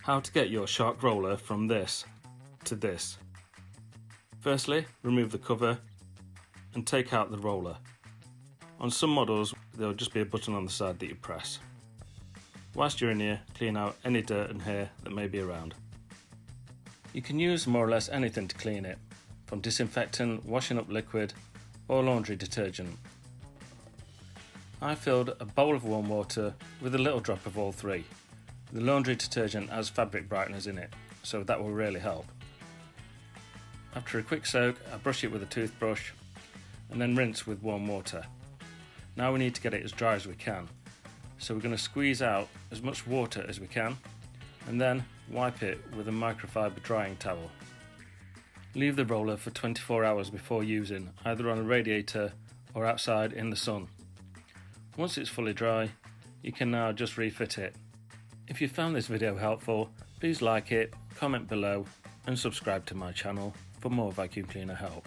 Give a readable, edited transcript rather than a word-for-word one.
How to get your Shark roller from this to this. Firstly, remove the cover and take out the roller. On some models, there will just be a button on the side that you press. Whilst you're in here, clean out any dirt and hair that may be around. You can use more or less anything to clean it, from disinfectant, washing up liquid, or laundry detergent. I filled a bowl of warm water with a little drop of all three. The laundry detergent has fabric brighteners in it, so that will really help. After a quick soak, I brush it with a toothbrush and then rinse with warm water. Now we need to get it as dry as we can, so we're going to squeeze out as much water as we can and then wipe it with a microfiber drying towel. Leave the roller for 24 hours before using, either on a radiator or outside in the sun. Once it's fully dry, you can now just refit it. If you found this video helpful, please like it, comment below and subscribe to my channel for more vacuum cleaner help.